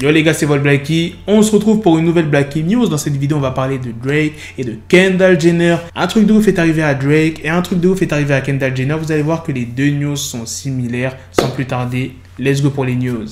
Yo les gars, c'est votre Blackie. On se retrouve pour une nouvelle Blackie News. Dans cette vidéo, on va parler de Drake et de Kendall Jenner. Un truc de ouf est arrivé à Drake et un truc de ouf est arrivé à Kendall Jenner. Vous allez voir que les deux news sont similaires. Sans plus tarder, let's go pour les news.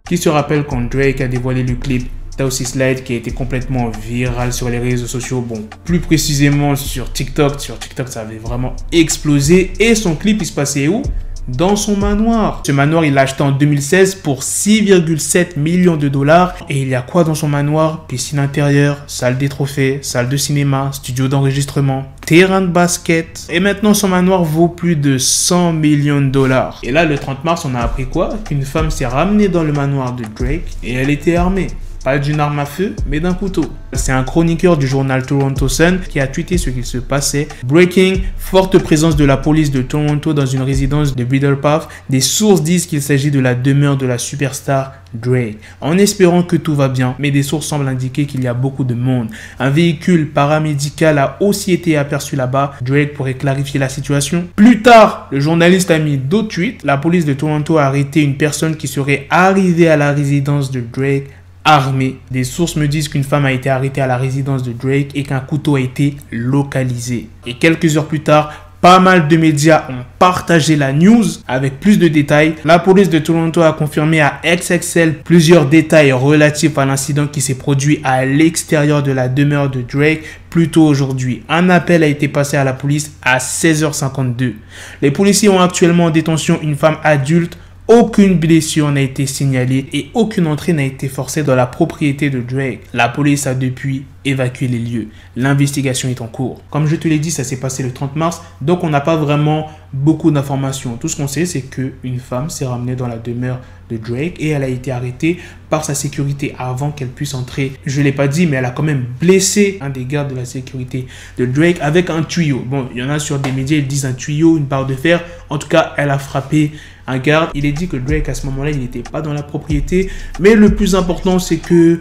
Qui se rappelle quand Drake a dévoilé le clip Tausi Slide qui a été complètement viral sur les réseaux sociaux, bon, plus précisément sur TikTok. Sur TikTok, ça avait vraiment explosé. Et son clip, il se passait où? Dans son manoir. Ce manoir, il l'a acheté en 2016 pour 6,7 millions de dollars. Et il y a quoi dans son manoir? Piscine intérieure, salle des trophées, salle de cinéma, studio d'enregistrement, terrain de basket. Et maintenant, son manoir vaut plus de 100 millions de dollars. Et là, le 30 mars, on a appris quoi? Qu'une femme s'est ramenée dans le manoir de Drake et elle était armée. Pas d'une arme à feu, mais d'un couteau. C'est un chroniqueur du journal Toronto Sun qui a tweeté ce qu'il se passait. Breaking, forte présence de la police de Toronto dans une résidence de Bridle Path. Des sources disent qu'il s'agit de la demeure de la superstar Drake. En espérant que tout va bien, mais des sources semblent indiquer qu'il y a beaucoup de monde. Un véhicule paramédical a aussi été aperçu là-bas. Drake pourrait clarifier la situation. Plus tard, le journaliste a mis d'autres tweets. La police de Toronto a arrêté une personne qui serait arrivée à la résidence de Drake armée. Des sources me disent qu'une femme a été arrêtée à la résidence de Drake et qu'un couteau a été localisé. Et quelques heures plus tard, pas mal de médias ont partagé la news avec plus de détails. La police de Toronto a confirmé à XXL plusieurs détails relatifs à l'incident qui s'est produit à l'extérieur de la demeure de Drake plus tôt aujourd'hui. Un appel a été passé à la police à 16h52. Les policiers ont actuellement en détention une femme adulte. Aucune blessure n'a été signalée et aucune entrée n'a été forcée dans la propriété de Drake. La police a depuis évacué les lieux. L'investigation est en cours. Comme je te l'ai dit, ça s'est passé le 30 mars, donc on n'a pas vraiment beaucoup d'informations. Tout ce qu'on sait, c'est qu'une femme s'est ramenée dans la demeure de Drake et elle a été arrêtée par sa sécurité avant qu'elle puisse entrer. Je ne l'ai pas dit, mais elle a quand même blessé un des gardes de la sécurité de Drake avec un tuyau. Bon, il y en a sur des médias, ils disent un tuyau, une barre de fer. En tout cas, elle a frappé un garde. Il est dit que Drake, à ce moment-là, il n'était pas dans la propriété. Mais le plus important, c'est que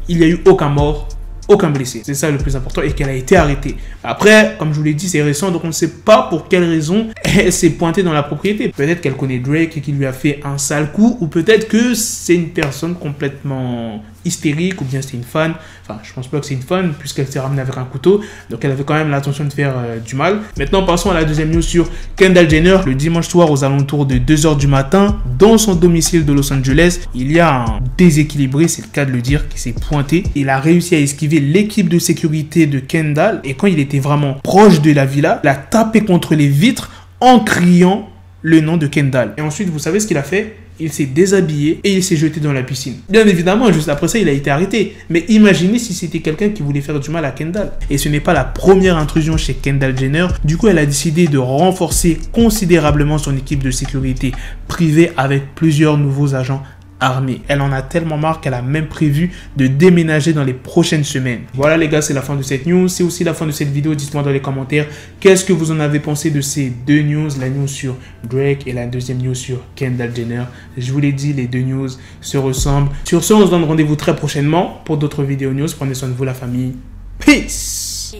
il n'y a eu aucun mort, aucun blessé. C'est ça le plus important et qu'elle a été arrêtée. Après, comme je vous l'ai dit, c'est récent, donc on ne sait pas pour quelle raison elle s'est pointée dans la propriété. Peut-être qu'elle connaît Drake et qu'il lui a fait un sale coup, ou peut-être que c'est une personne complètement hystérique, ou bien c'est une fan. Enfin, je pense pas que c'est une fan, puisqu'elle s'est ramenée avec un couteau, donc elle avait quand même l'intention de faire du mal. Maintenant, passons à la deuxième news sur Kendall Jenner. Le dimanche soir, aux alentours de 2h du matin, dans son domicile de Los Angeles, il y a un déséquilibré, c'est le cas de le dire, qui s'est pointé. Il a réussi à esquiver l'équipe de sécurité de Kendall, et quand il était vraiment proche de la villa, il a tapé contre les vitres en criant le nom de Kendall. Et ensuite, vous savez ce qu'il a fait? Il s'est déshabillé et il s'est jeté dans la piscine. Bien évidemment, juste après ça, il a été arrêté. Mais imaginez si c'était quelqu'un qui voulait faire du mal à Kendall. Et ce n'est pas la première intrusion chez Kendall Jenner. Du coup, elle a décidé de renforcer considérablement son équipe de sécurité privée avec plusieurs nouveaux agents armée. Elle en a tellement marre qu'elle a même prévu de déménager dans les prochaines semaines. Voilà les gars, c'est la fin de cette news. C'est aussi la fin de cette vidéo. Dites-moi dans les commentaires qu'est-ce que vous en avez pensé de ces deux news. La news sur Drake et la deuxième news sur Kendall Jenner. Je vous l'ai dit, les deux news se ressemblent. Sur ce, on se donne rendez-vous très prochainement pour d'autres vidéos news. Prenez soin de vous la famille. Peace.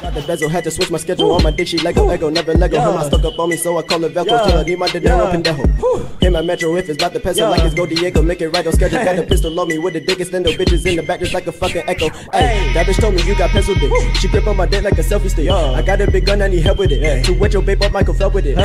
Got the bezel, had to switch my schedule on my dick, she Lego, never Lego. Her my stuck up on me, so I call it Velcro. Still I need my dinero pendejo. Hit my metro if it's about to peso, like it's Go Diego, make it right on schedule. Got the pistol on me with the dick extendo, bitches in the back just like a fucking echo. Hey, that bitch told me you got pencil dick. She grip on my dick like a selfie stick. I got a big gun, I need help with it. To wet your babe up, Michael fell with it.